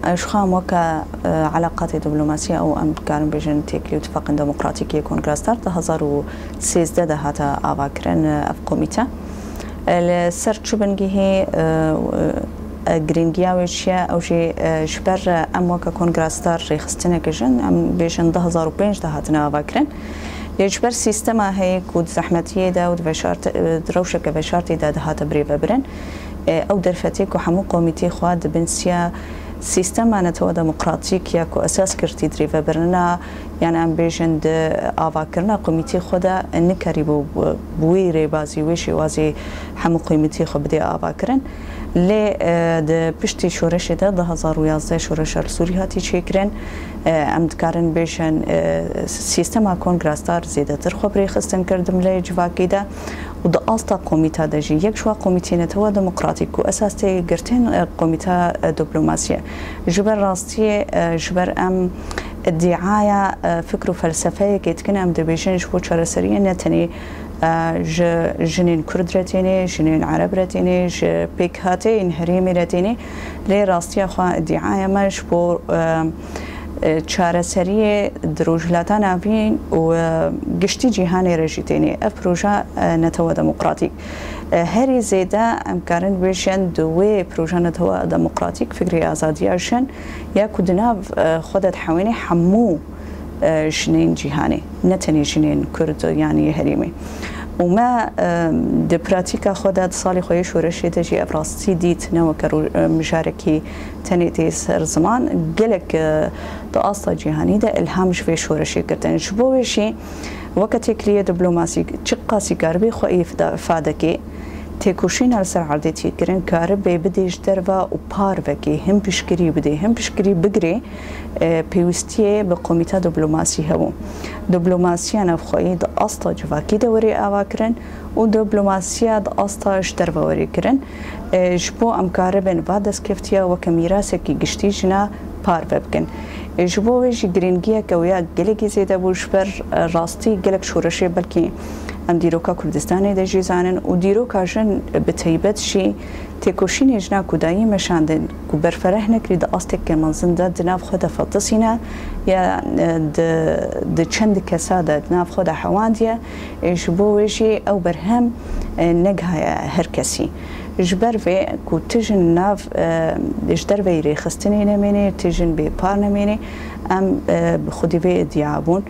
اشخام وكا علاقات دبلوماسية أو أم كان بيجن تيكلي اتفاق ديمقراطيكي كونغرستار 2013 هاتا آواكرن أفقوميتا السر تشبنجي هي گرینگیاویشیا او جی جبر ام وکا کنگرستار ریخستنه کجن ام بیشن 2005 هاتنا واکرن یجبر سیستم هی کود زحمتیه دا و دروشک وشارتی دا هات بریو برن او درفتی کو همو قومیتی خواد بنسیا سیستم نتو دموکراتیک یا کو اساس کرتی دریو برنا یعنی ام بیشن د آواکرنا قومیتی خدا نکری بوی ری بازی ویشی وازی همو قومیتی خو بدی آواکرن لی د پشتی شورش ده 2011 شورش سوری هاتی چیکرن ام دکارن بیشن سیستم کنگرستار زیده تر خبری خستن کردم لی جواکی ده و د آستا قومیتا ده جی یک شوا قومیتی نتوا دموکراتیک و اساستی گرتین قومیتا دیپلوماسیه جبر راستی جبر ام ادعاء فكر وفلسفه كيتكن ام دبيشن شو تشارسريه نتني جنين كرد رتيني جنين عرب رتيني بيك هاتي انهريمي رتيني لي راستي اخوا ادعاء مش بو چارەسەریە درۆژلاتان ناوین و گشتی جیهانی ڕێژیتێنێ ئەف پرۆژە نەتەوە دەموکراتیک هەری زێدە ئەمکارن بێژێن دوێ پرۆژە نەتەوە دەموکراتیک فکری ئازادیاشن یا کودناو خۆدەت حەوێنێ هەموو ژنین جیهانی نەتەنی ژنین کورد یانی هەریمی وما د براتيكا خدات صالح خوي شورشي تجي ابراستي ديت نو مشاركي تنيتي سر زمان قالك تقاصة جهاني ده الهام شوي شورشي كرتن شبوي شي وقت كليه دبلوماسي تشقاسي قربي خوي فادكي تيكوشين على سر عردتي كرن كارب بديش دربا وبار بكي هم بشكري بدي هم بشكري بقري بيوستيه بقوميتا دبلوماسي هو دبلوماسيانا بخوي دا أسطا جواكي دوري أواكرن ودبلوماسيا دا أسطا اشتربا وري كرن جبو أم كاربن بعدس كفتيا وكميراسكي قشتيجنا بار ببكن جبو ويجي جرينجيا كويا قلقي زيدا بوشبر راستي قلق شورشي بلكي ام دیروکا کردستانی دجی زانن و دیروکا جن بتیبت شی تکوشین جنا کودایی مشاندن کو برفره نکری د استک که منزن د دناف خود فطسینا یا د چند کساده دناف خود حواندیه جبو وجی او برهم نگه هر کسی جبر و کو تجن ناف جدر و ریخستنی نمینی تجن به پار نمینی ام خودی و دیابون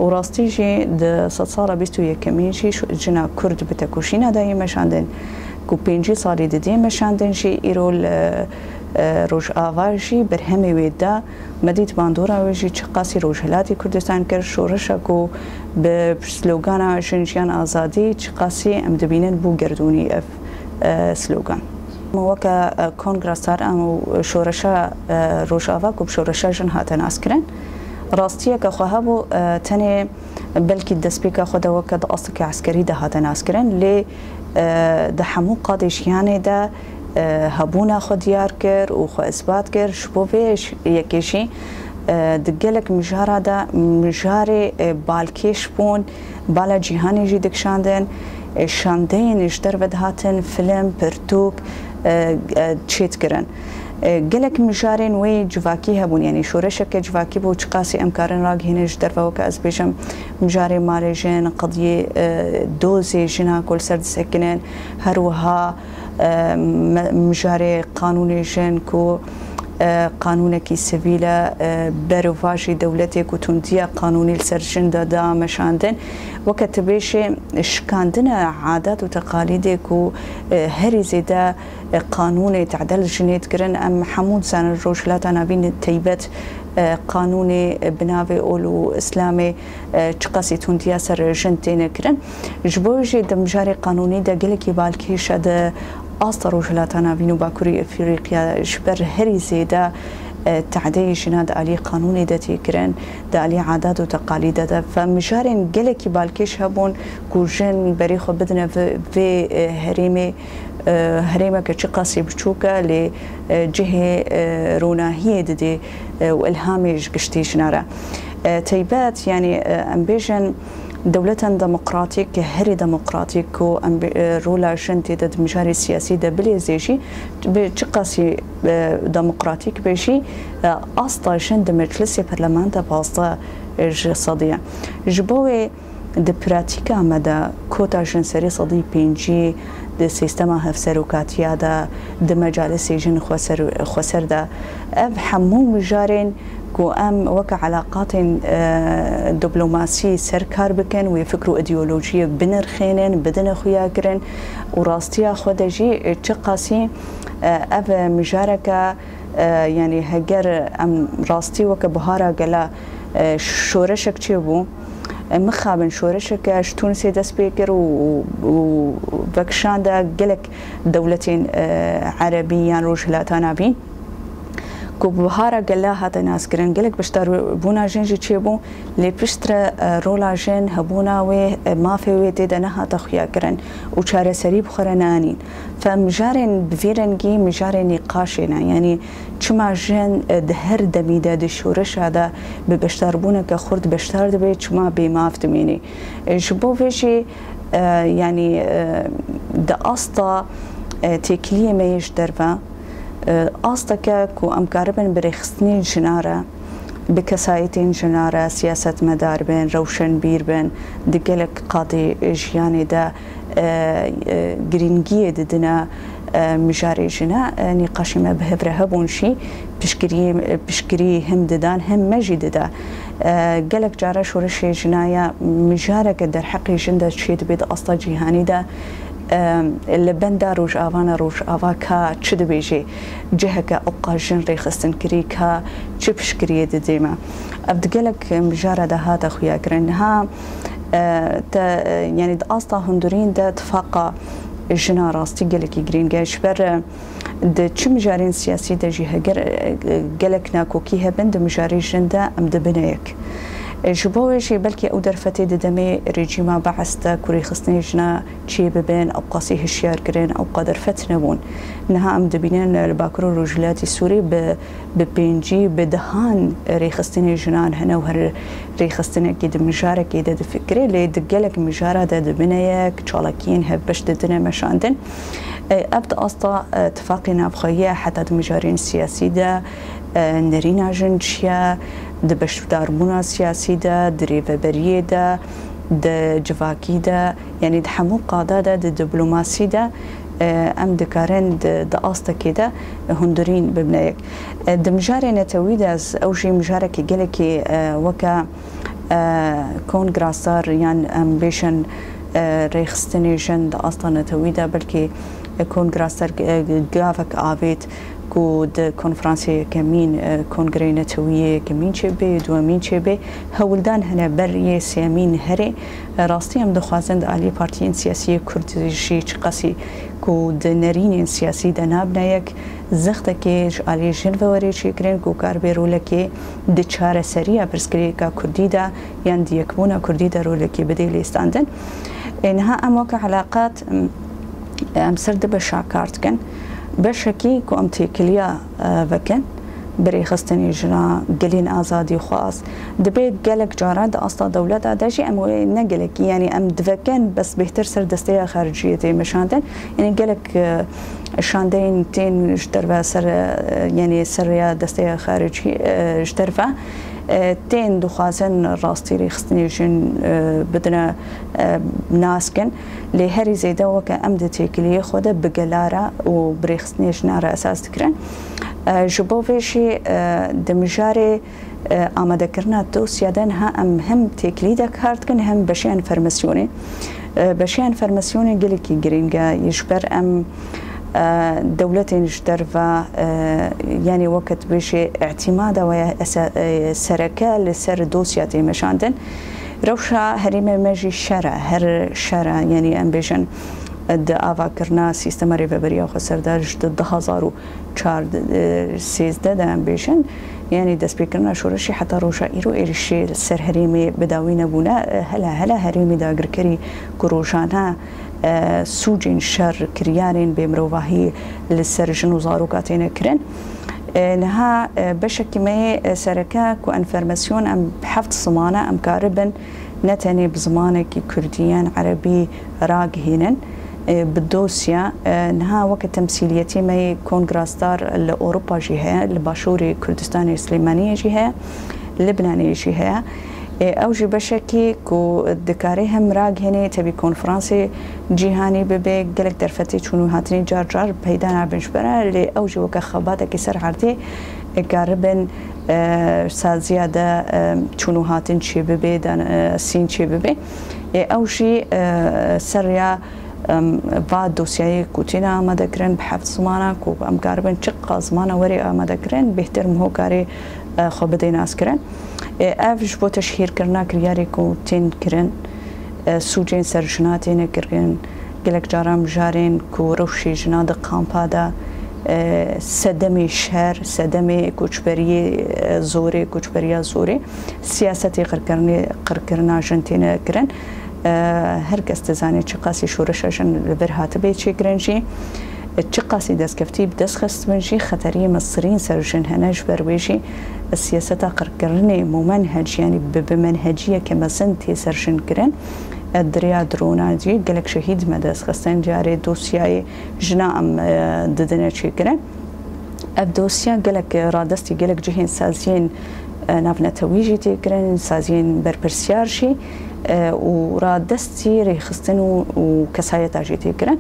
وراستي جي د سالة بيستو يكمينشي جنا كرد بتكوشينا داي مشاندن كو بينجي صالي دي مشاندن جي إيرول روج آواجي برهمي ويدا مديت باندورا ويجي تشقاسي روجهلاتي كردستان كر شورشا كو بسلوغانا جنجيان آزادي تشقاسي ام دبينن بو گردوني اف سلوغان وكا كونغرستار ام شورشا روج آوا كو بشورشا جن هاتن اسكرن راستيه كخوهبو تاني بلكي الدسبيكا خدا وكد أصلك عسكري ده هاتن عسكرين لي ده حمو قادش يعني ده هبونا خد ياركر وخو إثبات كر شبو بيش يكيشي دقلك مجارة ده مجاري بالكيش بون بالا جيهاني جي دكشاندن شاندين اشتر ود هاتن فيلم برتوك تشيت كرن قلك مجارين وي جواكي هبون يعني شورشك جواكي بو تشقاسي امكارن راق هنج درفا وكا ازبيشم مجاري مالجين قضية دوزي جنا كل سرد سكنين هروها مجاري قانوني جن كو قانونكي سيفيلا بروفاجي دولتك وتندية قانوني السرجن دا مشاندن وكتبيشي شكاندنا عادات وتقاليدك وهري زيدا قانوني تعدل جنيت كرن ام حمود سان الروجلات انا بين تيبت قانوني بناوي اولو اسلامي تشقاسي تندية سر جنتين كرن جبوجي دمجاري قانوني دا قلكي بالكيش دا أصدر وجلاتنا بينو باكوري أفريقيا شبر هري زيدا تعدي جناد علي قانوني داتي كرن دا علي عادات وتقاليد دا فمجارين قلكي بالكيش هبون كوجن بريخو بدنا في هريمة كتشقاسي بشوكا لجهة روناهية دي والهامي قشتي جنارة تيبات يعني أمبيجن دولة ديمقراطيك هري ديمقراطيك و ام رولا شنتي د مجاري سياسي د بليزيشي بچقاسي ديمقراطيك بشي اسطا شند مجلس برلمان د باسطا اقتصادية جبوي د براتيكا مدى كوتا جنسري صدي بينجي د سيستما هفسروكاتيا د مجالس جن خسر دا اب حمو مجارين كو ام وكا علاقات دبلوماسي سركار بكن ويفكروا ايديولوجيه بنرخينن بدن خويا كرن وراستيا خدجي تشقاسي اب مجاركا يعني هجر ام راستي وكا بهارا قلا شورشك تشيبو مخابن شورشك اش تونسي دس بيكر وبكشان دا قلك دولتين عربيان روجلاتانا بين كو بهارا قلا هذا ناس كرن قلك بشتر بونا جنجي تشيبو لي بشتر رولا جن هبونا و ما في ويدي دنها تخيا كرن وشار سريب خرنانين فمجارن بفيرنجي مجارن نقاشنا يعني چما جن دهر دميدا دشورش هذا ببشتر بونا كخرد بشتر دبي چما بمافتميني جبو فيشي يعني دا اسطا تكليه ميش درفا أصدقائك كو أمكاربن بريخستني جنارة بكسايتين جنارة سياسة مدار بين روشن بير بين دقلك قاضي جياني دا جرينجية دنا مجاري جنا نقاشي ما بهبره هبونشي بشكري هم ددان هم مجي ددا قلك جارة شورشي جنايا مجارك در حقي جندا تشيد بيد أصلا جيهاني دا اللي بندا روج آوانا روج آواكا تشد بيجي جهك أبقى جنري خستن كريكا تشبش كريه ديما أبدقلك مجارة هذا خويا كرنها يعني أصلا هندورين دا تفاقا جنا راستي قلك يجرين جاش بر د چ مجارين سياسي دا جهة قلك ناكو كيها بند مجاري جندا أم دبنايك جبوشي بلكي او درفتي دمي ريجيما بعثتا كوري خصني جنا شي ببين او قاسي هشيار كرين او قدر فتنبون انها ام دبينين الباكرو رجلاتي السوري ببينجي بدهان ريخستني جنان هنا وهر ريخستني كيد مجارك كيد فكري لي دقلك مجارة دا دبنايك تشالكين هبش ددنا مشاندن ابدا اصلا اتفاقنا بخيه حتى مجارين سياسي دا نرينا جنشيا د بشداربونا سياسي دا دريفبريه دا د جواكي دا يعني د حمو قاده دا د دبلوماسي دا ام دكارن د استا كده هندورين ببنايك د مجاري نتويداز او شي مجاركي قالكي وكا كونغراسار يعني امبيشن ريخستني جن د استا نتويدا بلكي كونغراسار جافك افيت كود كونفرانسي كمين كونغري نتويه كمين شبه دوامين شبه هولدان هنا بريه سيامين هري راستي ام دخوازن د علي بارتيين سياسيه كردشي قاسي كود نرين سياسي دنابنايك زختكيج علي جنفوري شكرين كو كاربيرو لكي د چاره سريا برسكريكا كرديدا يعني ديكبونا كرديدا رولكي بديل استاندن انها اموك علاقات ام سرد بشاكارتكن بشكي كو امتيكليا وكن بري خستني جنا قلين ازادي خاص دبيت قالك جاراد اصلا دولة داجي ام نقلك يعني ام دفكن بس بيهتر سر دستيا خارجية مشاندن يعني قالك شاندين تين اشترفا سر يعني سر دستيا خارجي اشترفا تين دخازن راستي ريخستني جن بدنا ناسكن لهري زيدا وكا امد تيكلي خوده بقلارة وبريخستني جنارة اساس تكرن جبوفيشي دمجاري آماده كرنا دوسيادن ها ام هم تيكلي دا كارتكن هم بشيان فرمسيوني بشيان فرمسيوني قلكي جرينجا يجبر ام دولتين جدرفا يعني وقت بشي اعتمادا ويا سركا لسر دوسياتي مشاندن روشا هريمة مجي شرع هر شرع يعني ام بيجن د آوا کرنا سیستم ریوبریا خسر درج د 2013 ده ام بيجن يعني دست بكرنا شورشي حتى روشا إيرو إيرشي سر هريمي بداوين بونا هلا هريمي دا قركري كروشانا سوجين شر كريانين بمروفاهي للسر جنو زاروكاتين كرن نها بشكل ما سركا كو انفرماسيون ام بحفظ صمانه ام كاربن نتني بزمانك كرديان عربي راق هينن بالدوسيا نها وقت تمثيليتي ما كونغراستار لاوروبا جهه لباشوري كردستان سليمانيه جهه لبنانيه جهه اوجي بشكي كو دكاري هم راق هني تبي كونفرانسي جيهاني ببي قلق درفتي شنو هاتني جار جار بيدانا بنشبرا اللي اوجي وكا خباتك سر عردي قاربن سازياده شنو هاتن شي ببي دان سين شي ببي اوجي سريا بعد دوسياي كوتينا ما ذكرن بحفظ زمانه كو ام قاربن شقه زمانه وري ما ذكرن بيحترم هو كاري خو بدينا اسكرن افش بو تشهير كرنا كرياري كو تين كرن سوجين سرجناتين كرن قلك جارم جارين كو روشي جناد قامبادا سدمي شهر سدمي كوچبري زوري كوچبريا زوري سياستي قركرنا جنتين كرن هر کس تزانی چه قاسی شورششن برهات به چه گرنجی چه قاسی دست کفتی بدست خست منجی خطری مصرین سرجن هناش برویجی السیاست قرقرنی ممنهج یعنی بمنهجیه که مثلا تی سرجن کرن دریا درونا جی گلک شهید مدست خستن جاری دوسیای جنام ددنه چی کرن اب دوسیا گلک رادستی گلک جهین سازین نافنتویجی تی کرن سازین برپرسیارشی ورا دستي ريخستن وكساية جيتي كرن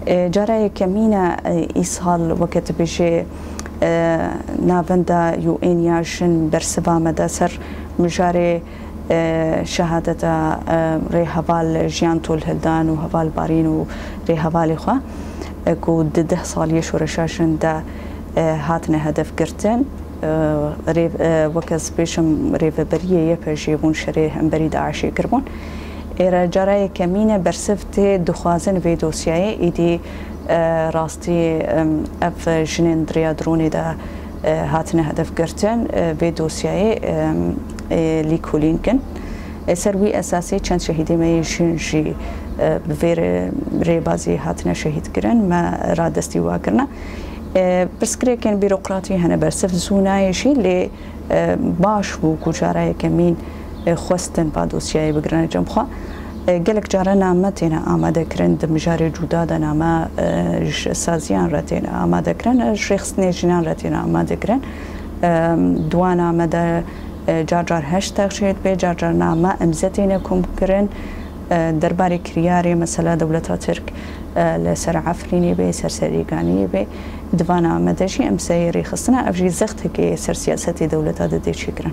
جاري كمينة إيصال وقت بيجي نافندا يو إن ياشن برسبا مدسر مجاري شهادة ري هفال جيان طول هلدان وهفال بارين وري هفال إخوة كو دده صال يشورشاشن دا هاتنا هدف قرتن وكز بيشم ريفبريه يبجيبون شريه امبري داعشي كربون إيرا جراي كمينة برسفتي دخوازن في دوسياي إيدي راستي أف جنين دريا دروني دا هاتنا هدف قرتن في دوسياي ليكولينكن سروي أساسي كان شهيدي ما يشنجي بفير ريبازي هاتنا شهيد كرن ما رادستي واكرنا برسكري كان بيروقراطي هنا برسف زونايشي اللي باش بو كجارة كمين خوستن بادوسياي بقرن جمخوا قالك جارة نامتنا آماده كرن دمجاري جودادا ناما سازيان راتينا آماده كرن شيخ سنيجنان راتينا آماده كرن دوانا آماده جار هشتاق شهيد بي جار ناما امزتينا كم كرن درباري كرياري مثلا دولتا ترك لسر عفريني بي سر سريقاني بي دوانا مدجي ام سيري خصنا افجي زختك سر سياستي دولتا دي شكرا